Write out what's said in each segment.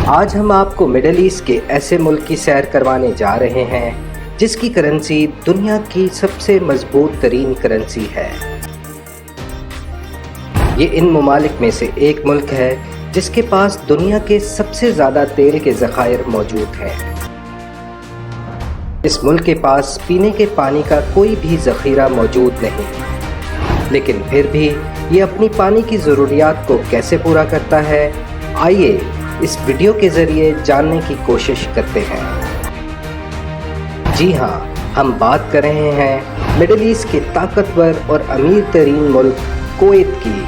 آج ہم آپ کو مڈل ایسٹ کے ایسے ملک کی سیر کروانے جا رہے ہیں جس کی کرنسی دنیا کی سب سے مضبوط ترین کرنسی ہے۔ یہ ان ممالک میں سے ایک ملک ہے جس کے پاس دنیا کے سب سے زیادہ تیل کے ذخائر موجود ہیں۔ اس ملک کے پاس پینے کے پانی کا کوئی بھی ذخیرہ موجود نہیں، لیکن پھر بھی یہ اپنی پانی کی ضروریات کو کیسے پورا کرتا ہے، آئیے اس ویڈیو کے ذریعے جاننے کی کوشش کرتے ہیں۔ جی ہاں، ہم بات کر رہے ہیں مڈل ایسٹ کے طاقتور اور امیر ترین ملک کویت کی۔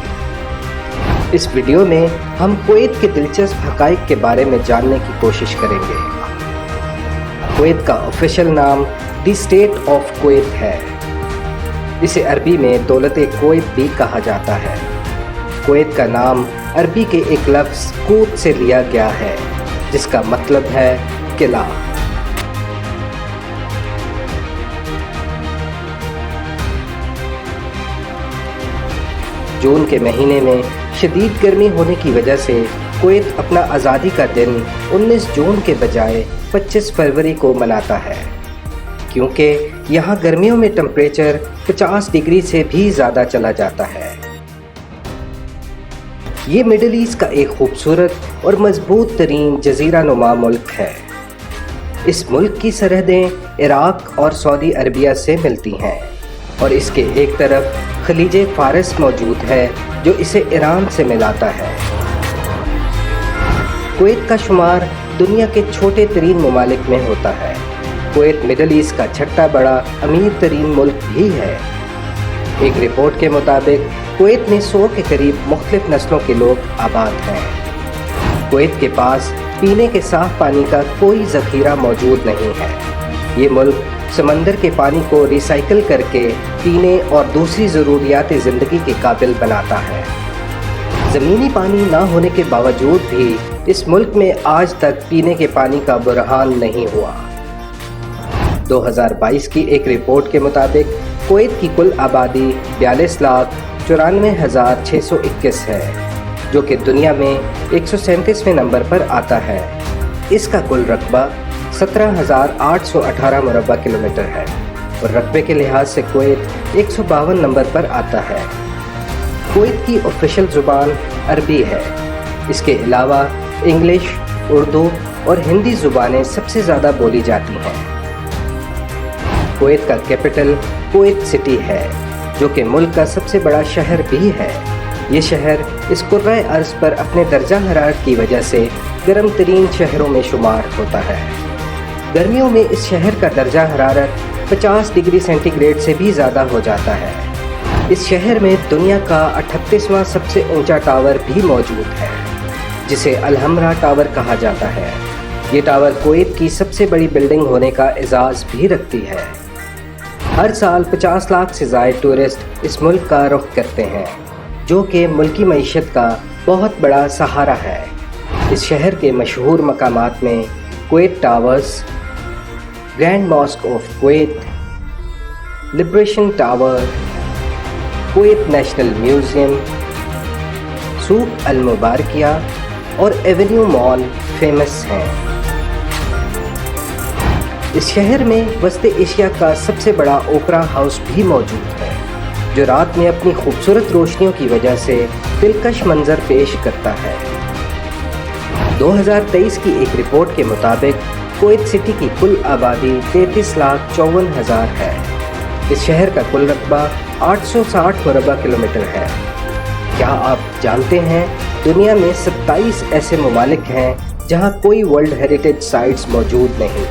اس ویڈیو میں ہم کویت کے دلچسپ حقائق کے بارے میں جاننے کی کوشش کریں گے۔ کویت کا آفیشیل نام دی اسٹیٹ آف کویت ہے۔ اسے عربی میں دولت کویت بھی کہا جاتا ہے۔ کویت کا نام عربی کے ایک لفظ کوت سے لیا گیا ہے جس کا مطلب ہے قلعہ۔ جون کے مہینے میں شدید گرمی ہونے کی وجہ سے کویت اپنا آزادی کا دن 19 جون کے بجائے 25 فروری کو مناتا ہے، کیونکہ یہاں گرمیوں میں ٹمپریچر 50 ڈگری سے بھی زیادہ چلا جاتا ہے۔ یہ مڈل ایسٹ کا ایک خوبصورت اور مضبوط ترین جزیرہ نما ملک ہے۔ اس ملک کی سرحدیں عراق اور سعودی عربیہ سے ملتی ہیں اور اس کے ایک طرف خلیج فارس موجود ہے جو اسے ایران سے ملاتا ہے۔ کویت کا شمار دنیا کے چھوٹے ترین ممالک میں ہوتا ہے۔ کویت مڈل ایسٹ کا چھٹا بڑا امیر ترین ملک بھی ہے۔ ایک رپورٹ کے مطابق کویت میں 100 کے قریب مختلف نسلوں کے لوگ آباد ہیں۔ کویت کے پاس پینے کے صاف پانی کا کوئی ذخیرہ موجود نہیں ہے۔ یہ ملک سمندر کے پانی کو ری سائیکل کر کے پینے اور دوسری ضروریات زندگی کے قابل بناتا ہے۔ زمینی پانی نہ ہونے کے باوجود بھی اس ملک میں آج تک پینے کے پانی کا بحران نہیں ہوا۔ 2022 کی ایک رپورٹ کے مطابق کویت کی کل آبادی 42,94,621 ہے، جو کہ دنیا میں 137ویں نمبر پر آتا ہے۔ اس کا کل رقبہ 17,818 مربع کلومیٹر ہے اور رقبے کے لحاظ سے کویت 152 نمبر پر آتا ہے۔ کویت کی آفیشیل زبان عربی ہے۔ اس کے علاوہ انگلش، اردو اور ہندی زبانیں سب سے زیادہ بولی جاتی ہیں۔ کویت کا کیپٹل کویت سٹی ہے، جو کہ ملک کا سب سے بڑا شہر بھی ہے۔ یہ شہر اس کرۂ ارض پر اپنے درجہ حرارت کی وجہ سے گرم ترین شہروں میں شمار ہوتا ہے۔ گرمیوں میں اس شہر کا درجہ حرارت 50 ڈگری سینٹی گریڈ سے بھی زیادہ ہو جاتا ہے۔ اس شہر میں دنیا کا 38واں سب سے اونچا ٹاور بھی موجود ہے، جسے الحمرا ٹاور کہا جاتا ہے۔ یہ ٹاور کویت کی سب سے بڑی بلڈنگ ہونے کا اعزاز بھی رکھتی ہے۔ ہر سال 50 لاکھ سے زائد ٹورسٹ اس ملک کا رخ کرتے ہیں، جو کہ ملکی معیشت کا بہت بڑا سہارا ہے۔ اس شہر کے مشہور مقامات میں Kuwait towers, grand mosque of Kuwait, liberation tower, Kuwait national museum, سوق المبارکیہ اور ایونیو مال فیمس ہیں۔ اس شہر میں وسط ایشیا کا سب سے بڑا اوپرا ہاؤس بھی موجود ہے، جو رات میں اپنی خوبصورت روشنیوں کی وجہ سے دلکش منظر پیش کرتا ہے۔ 2023 کی ایک رپورٹ کے مطابق کویت سٹی کی کل آبادی 33,54,000 ہے۔ اس شہر کا کل رقبہ 860 مربع کلومیٹر ہے۔ کیا آپ جانتے ہیں دنیا میں 27 ایسے ممالک ہیں جہاں کوئی ورلڈ ہیریٹیج سائٹس موجود نہیں؟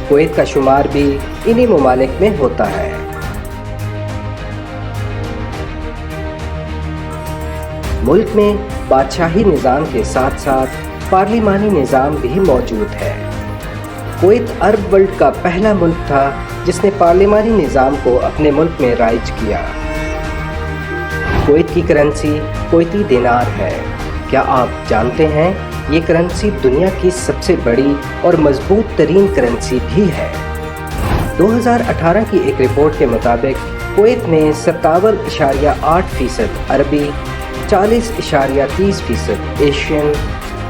کویت کا شمار بھی انہی ممالک میں ہوتا ہے۔ ملک میں بادشاہی نظام کے ساتھ ساتھ پارلیمانی نظام بھی موجود ہے۔ کویت عرب ورلڈ کا پہلا ملک تھا جس نے پارلیمانی نظام کو اپنے ملک میں رائج کیا۔ کویت کی کرنسی کویتی دینار ہے۔ کیا آپ جانتے ہیں یہ کرنسی دنیا کی سب سے بڑی اور مضبوط ترین کرنسی بھی ہے۔ 2018 کی ایک رپورٹ کے مطابق کویت میں 57.8% عربی، 40.30% ایشین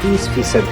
30%